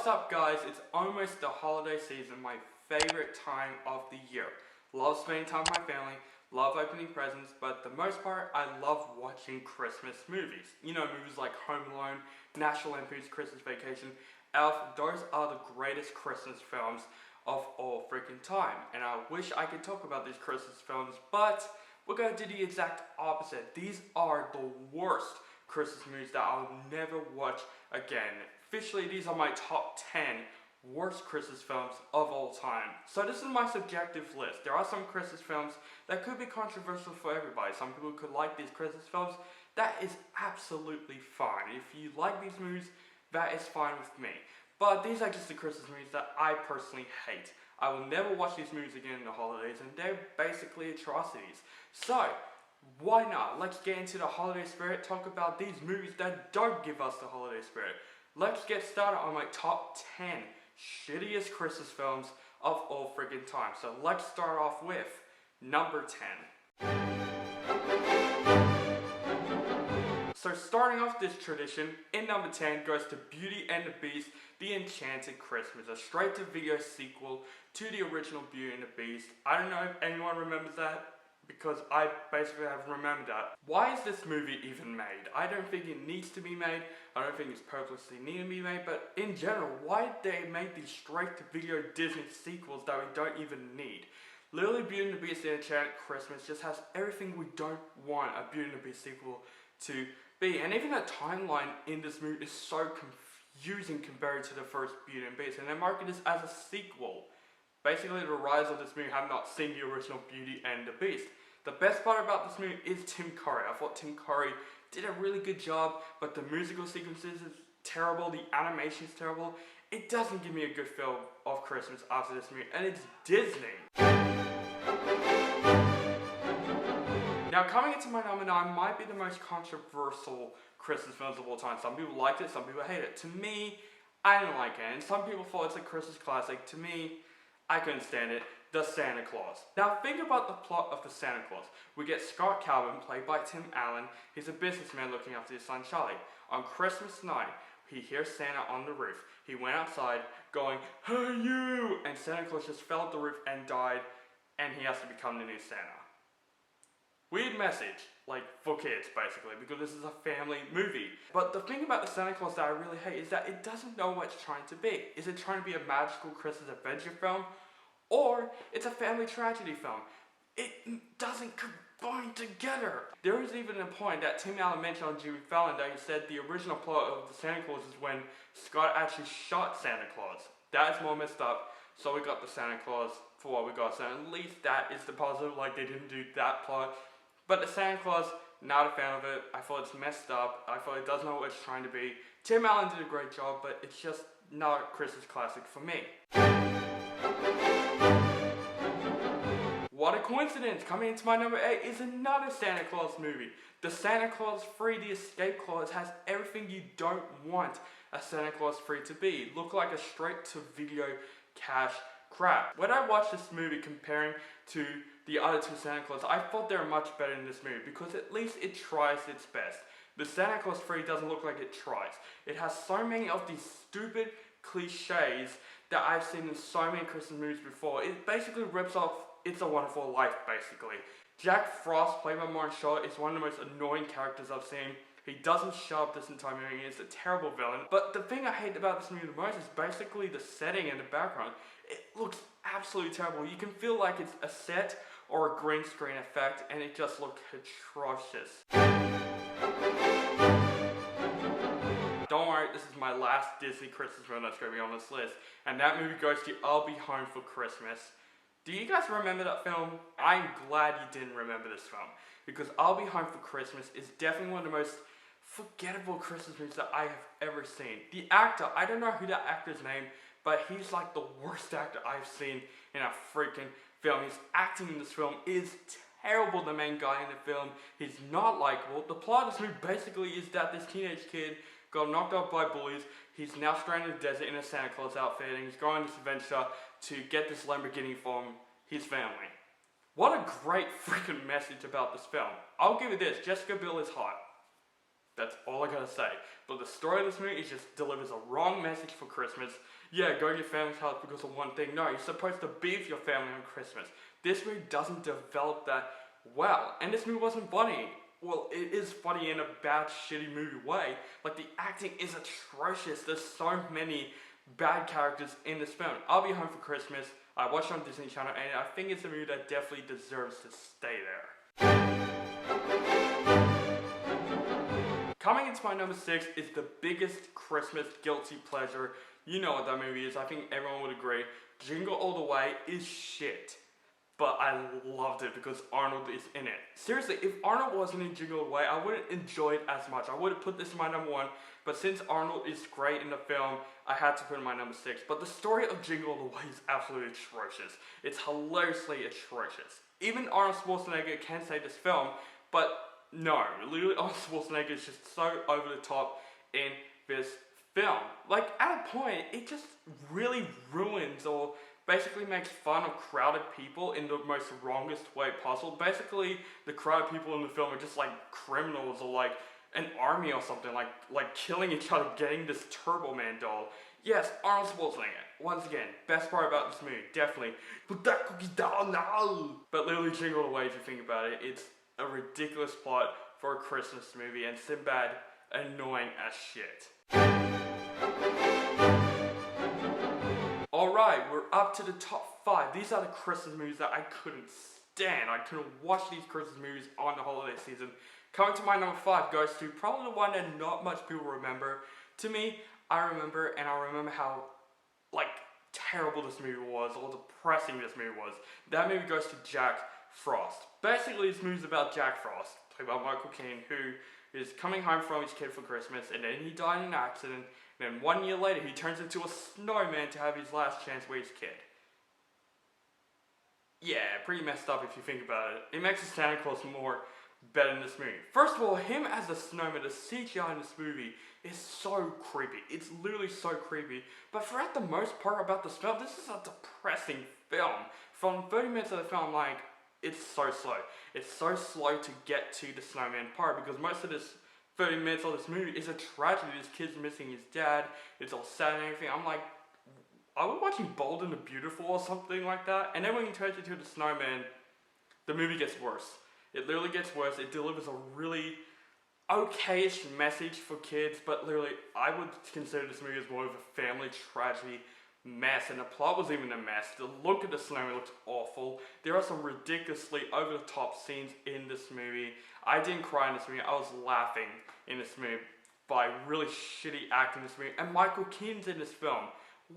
What's up guys, it's almost the holiday season, my favorite time of the year. Love spending time with my family, love opening presents, but the most part, I love watching Christmas movies. You know, movies like Home Alone, National Lampoon's Christmas Vacation, Elf, those are the greatest Christmas films of all freaking time. And I wish I could talk about these Christmas films, but we're going to do the exact opposite. These are the worst Christmas movies that I'll never watch again. Officially, these are my top 10 worst Christmas films of all time. So this is my subjective list. There are some Christmas films that could be controversial for everybody. Some people could like these Christmas films. That is absolutely fine. If you like these movies, that is fine with me. But these are just the Christmas movies that I personally hate. I will never watch these movies again in the holidays, and they're basically atrocities. So, why not? Let's get into the holiday spirit, talk about these movies that don't give us the holiday spirit. Let's get started on my top 10 shittiest Christmas films of all friggin' time. So let's start off with number 10. So starting off this tradition, in number 10 goes to Beauty and the Beast, The Enchanted Christmas, a straight-to-video sequel to the original Beauty and the Beast. I don't know if anyone remembers that, because I basically have remembered that. Why is this movie even made? I don't think it needs to be made. I don't think it's purposely needed to be made, but in general, why did they make these straight-to-video Disney sequels that we don't even need? Literally, Beauty and the Beast, The Enchanted Christmas just has everything we don't want a Beauty and the Beast sequel to be. And even the timeline in this movie is so confusing compared to the first Beauty and the Beast, and they market this as a sequel. Basically, the writers of this movie have not seen the original Beauty and the Beast. The best part about this movie is Tim Curry. I thought Tim Curry did a really good job, but the musical sequences is terrible, the animation is terrible. It doesn't give me a good feel of Christmas after this movie, and it's Disney. Now, coming into my number 9 might be the most controversial Christmas films of all time. Some people liked it, some people hate it. To me, I didn't like it, and some people thought it's a Christmas classic. To me, I couldn't stand it. The Santa Claus. Now think about the plot of the Santa Claus. We get Scott Calvin, played by Tim Allen. He's a businessman looking after his son Charlie. On Christmas night, he hears Santa on the roof. He went outside going, "Hey you!" And Santa Claus just fell off the roof and died, and he has to become the new Santa. Weird message, like for kids basically, because this is a family movie. But the thing about the Santa Claus that I really hate is that it doesn't know what it's trying to be. Is it trying to be a magical Christmas adventure film? Or it's a family tragedy film? It doesn't combine together. There was even a point that Tim Allen mentioned on Jimmy Fallon that he said the original plot of the Santa Claus is when Scott actually shot Santa Claus. That is more messed up. So we got the Santa Claus for what we got. So at least that is the positive, like they didn't do that plot. But the Santa Claus, not a fan of it. I thought it's messed up. I thought it doesn't know what it's trying to be. Tim Allen did a great job, but it's just not a Christmas classic for me. What a coincidence! Coming into my number 8 is another Santa Claus movie. The Santa Claus 3, The Escape Clause, has everything you don't want a Santa Claus 3 to be. Look like a straight-to-video cash crap. When I watched this movie comparing to the other two Santa Claus, I thought they were much better in this movie because at least it tries its best. The Santa Claus 3 doesn't look like it tries. It has so many of these stupid cliches that I've seen in so many Christmas movies before. It basically rips off It's a Wonderful Life, basically. Jack Frost, played by Martin Short, is one of the most annoying characters I've seen. He doesn't show up this entire movie, he's a terrible villain. But the thing I hate about this movie the most is basically the setting and the background. It looks absolutely terrible. You can feel like it's a set or a green screen effect, and it just looks atrocious. Don't worry, this is my last Disney Christmas film that's going to be on this list, and that movie goes to I'll Be Home for Christmas. Do you guys remember that film? I'm glad you didn't remember this film, because I'll Be Home for Christmas is definitely one of the most forgettable Christmas movies that I have ever seen. The actor, I don't know who that actor's name, but he's like the worst actor I've seen in a freaking film. His acting in this film is terrible. The main guy in the film, he's not likable. The plot of this movie basically is that this teenage kid got knocked out by bullies. He's now stranded in the desert in a Santa Claus outfit, and he's going on this adventure to get this Lamborghini from his family. What a great freaking message about this film. I'll give it this, Jessica Biel is hot. That's all I gotta say. But the story of this movie just delivers a wrong message for Christmas. Yeah, go to your family's house because of one thing. No, you're supposed to be with your family on Christmas. This movie doesn't develop that well. And this movie wasn't funny. Well, it is funny in a bad, shitty movie way. Like, the acting is atrocious. There's so many bad characters in this film. I'll Be Home for Christmas. I watched it on Disney Channel, and I think it's a movie that definitely deserves to stay there. Coming into my number 6 is the biggest Christmas guilty pleasure. You know what that movie is. I think everyone would agree. Jingle All The Way is shit. But I loved it because Arnold is in it. Seriously, if Arnold wasn't in Jingle All The Way, I wouldn't enjoy it as much. I would have put this in my number 1. But since Arnold is great in the film, I had to put it in my number 6. But the story of Jingle All The Way is absolutely atrocious. It's hilariously atrocious. Even Arnold Schwarzenegger can say this film, but no, literally Arnold Schwarzenegger is just so over the top in this film. Like, at a point, it just really ruins or basically makes fun of crowded people in the most wrongest way possible. Basically, the crowded people in the film are just like criminals or like an army or something, like killing each other, getting this Turbo Man doll. Yes, Arnold Schwarzenegger. Once again, best part about this movie, definitely. Put that cookie down now! But literally, Jingle All The Way, if you think about it, it's a ridiculous plot for a Christmas movie, and Sinbad annoying as shit. Alright, we're up to the top 5. These are the Christmas movies that I couldn't stand. I couldn't watch these Christmas movies on the holiday season. Coming to my number 5 goes to probably the one that not much people remember. To me, I remember how, like, terrible this movie was, or depressing this movie was. That movie goes to Jack Frost. Basically, this movie's about Jack Frost, played by Michael Caine, who is coming home from his kid for Christmas, and then he died in an accident, and then 1 year later, he turns into a snowman to have his last chance with his kid. Yeah, pretty messed up if you think about it. It makes the Santa Claus more better in this movie. First of all, him as a snowman, the CGI in this movie is so creepy. It's literally so creepy. But throughout the most part about this film, this is a depressing film. From 30 minutes of the film, like, it's so slow. It's so slow to get to the snowman part because most of this 30 minutes of this movie is a tragedy. This kid's missing his dad. It's all sad and everything. I'm like, are we watching Bold and the Beautiful or something like that? And then when he turns into the snowman, the movie gets worse. It literally gets worse. It delivers a really okay-ish message for kids, but literally, I would consider this movie as more of a family tragedy mess, and the plot was even a mess. The look of the snowman looked awful. There are some ridiculously over-the-top scenes in this movie. I didn't cry in this movie. I was laughing in this movie by really shitty acting in this movie. And Michael Caine's in this film.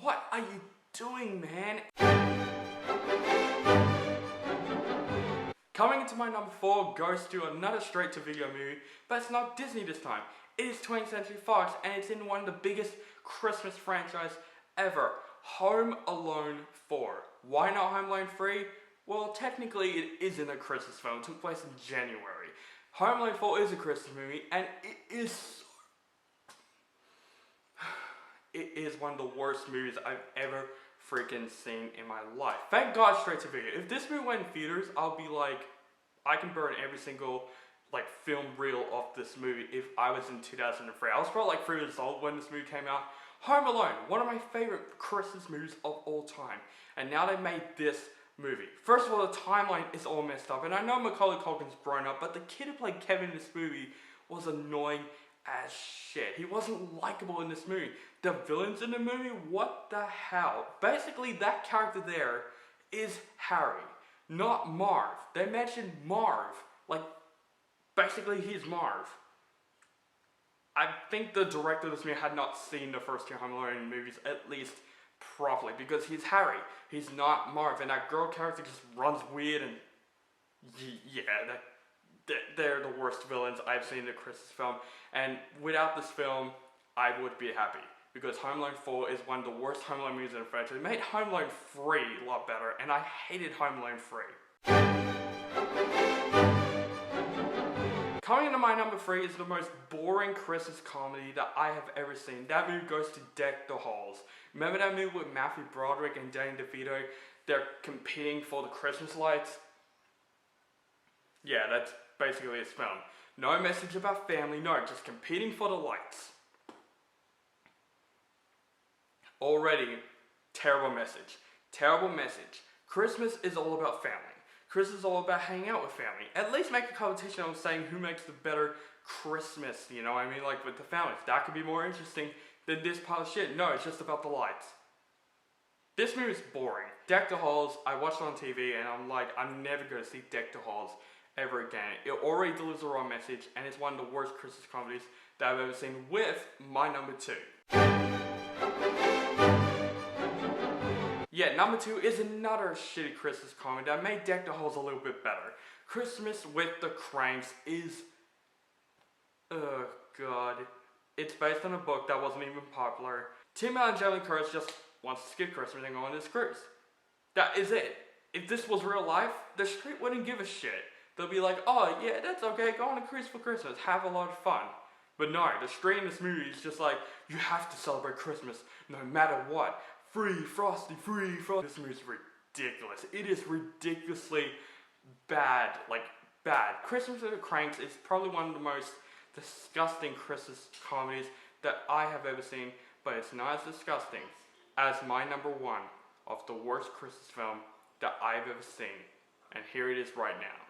What are you doing, man? Coming into my number 4 goes to another straight-to-video movie, but it's not Disney this time. It is 20th Century Fox, and it's in one of the biggest Christmas franchises ever. Home Alone 4. Why not Home Alone 3? Well, technically it isn't a Christmas film. It took place in January. Home Alone 4 is a Christmas movie, and it is one of the worst movies I've ever freaking seen in my life. Thank God straight to video. If this movie went in theaters, I'll be like, I can burn every single like film reel of this movie if I was in 2003. I was probably like 3 years old when this movie came out. Home Alone, one of my favorite Christmas movies of all time. And now they made this movie. First of all, the timeline is all messed up. And I know Macaulay Culkin's grown up, but the kid who played Kevin in this movie was annoying as shit. He wasn't likable in this movie. The villains in the movie, what the hell? Basically, that character there is Harry, not Marv. They mentioned Marv. Like, basically, he's Marv. I think the director of this movie had not seen the first 2 Home Alone movies at least properly, because he's Harry. He's not Marv, and that girl character just runs weird, and yeah, they're the worst villains I've seen in a Christmas film. And without this film, I would be happy, because Home Alone 4 is one of the worst Home Alone movies in the franchise. It made Home Alone 3 a lot better, and I hated Home Alone 3. Coming into my number 3 is the most boring Christmas comedy that I have ever seen. That movie goes to Deck the Halls. Remember that movie with Matthew Broderick and Danny DeVito? They're competing for the Christmas lights? Yeah, that's basically its film. No message about family, no, just competing for the likes. Already, terrible message. Terrible message. Christmas is all about family. Christmas is all about hanging out with family. At least make a competition on saying who makes the better Christmas, you know what I mean? Like with the families. That could be more interesting than this pile of shit. No, it's just about the lights. This movie is boring. Deck the Halls, I watched it on TV and I'm like, I'm never going to see Deck the Halls ever again. It already delivers the wrong message and it's one of the worst Christmas comedies that I've ever seen, with my number 2. Yeah, number 2 is another shitty Christmas comedy that made Deck the Halls a little bit better. Christmas with the Kranks is... oh god. It's based on a book that wasn't even popular. Tim Allen and Jamie Lee Curtis just wants to skip Christmas and go on this cruise. That is it. If this was real life, the street wouldn't give a shit. They'll be like, oh yeah, that's okay, go on a cruise for Christmas, have a lot of fun. But no, the street in this movie is just like, you have to celebrate Christmas no matter what. Free Frosty, free Frosty. This movie is ridiculous. It is ridiculously bad, like bad. Christmas with the Kranks is probably one of the most disgusting Christmas comedies that I have ever seen, but it's not as disgusting as my number 1 of the worst Christmas film that I've ever seen. And here it is right now.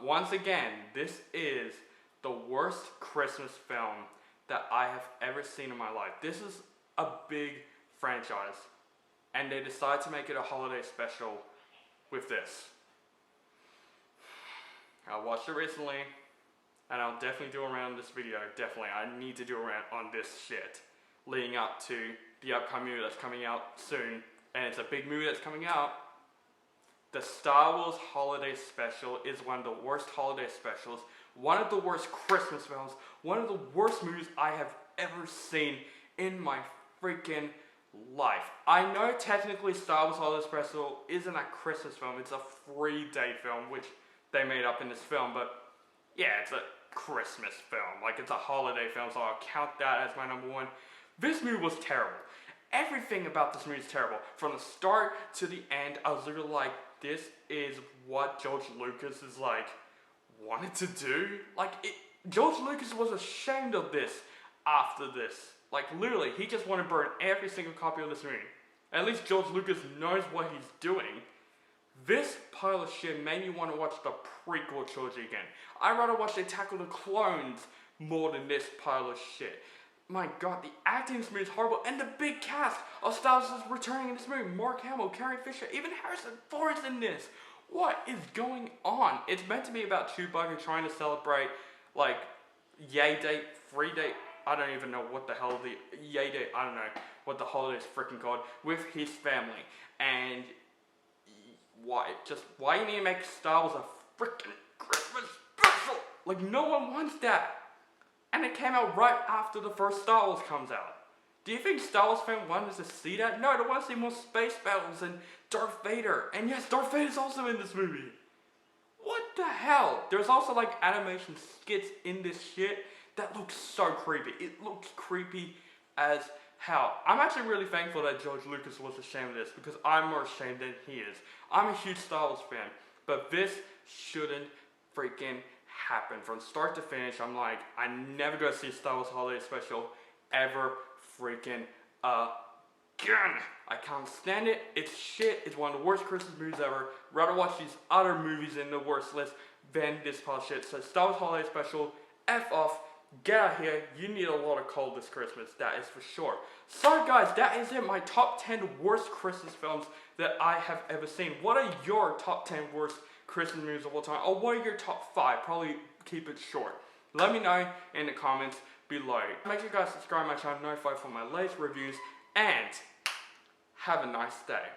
Once again, this is the worst Christmas film that I have ever seen in my life. This is a big franchise, and they decided to make it a holiday special with this. I watched it recently, and I'll definitely do a rant on this video. Definitely, I need to do a rant on this shit leading up to the upcoming movie that's coming out soon, and it's a big movie that's coming out. The Star Wars Holiday Special is one of the worst holiday specials, one of the worst Christmas films, one of the worst movies I have ever seen in my freaking life. I know technically Star Wars Holiday Special isn't a Christmas film, it's a 3-day film, which they made up in this film, but yeah, it's a Christmas film. Like, it's a holiday film, so I'll count that as my number 1. This movie was terrible. Everything about this movie is terrible. From the start to the end, I was literally like, this is what George Lucas is like, wanted to do? Like, George Lucas was ashamed of this after this. Like, literally, he just wanted to burn every single copy of this movie. At least George Lucas knows what he's doing. This pile of shit made me want to watch the prequel trilogy again. I'd rather watch the Attack of the Clones more than this pile of shit. My god, the acting in this movie is horrible, and the big cast of Stardust is returning in this movie. Mark Hamill, Carrie Fisher, even Harrison Ford is in this. What is going on? It's meant to be about Chewbacca trying to celebrate, like, Yay Day, Free Day, I don't even know what the hell the Yay Day, I don't know what the holiday is freaking called, with his family. And why you need to make Star Wars a freaking Christmas special? Like, no one wants that. And it came out right after the first Star Wars comes out. Do you think Star Wars fans wanted to see that? No, they want to see more space battles and Darth Vader. And yes, Darth Vader's also in this movie. What the hell? There's also like animation skits in this shit that looks so creepy. It looks creepy as hell. I'm actually really thankful that George Lucas was ashamed of this, because I'm more ashamed than he is. I'm a huge Star Wars fan, but this shouldn't freaking happen. From start to finish, I'm like, I'm never gonna see a Star Wars Holiday Special ever freaking again. I can't stand it. It's shit. It's one of the worst Christmas movies ever. Rather watch these other movies in the worst list than this pile of shit. So Star Wars Holiday Special, F off. Get out of here. You need a lot of coal this Christmas. That is for sure. So guys, that is it. My top 10 worst Christmas films that I have ever seen. What are your top 10 worst Christmas movies of all time? Or what are your top 5? Probably keep it short. Let me know in the comments below. Make sure you guys subscribe to my channel, notified for my latest reviews, and have a nice day.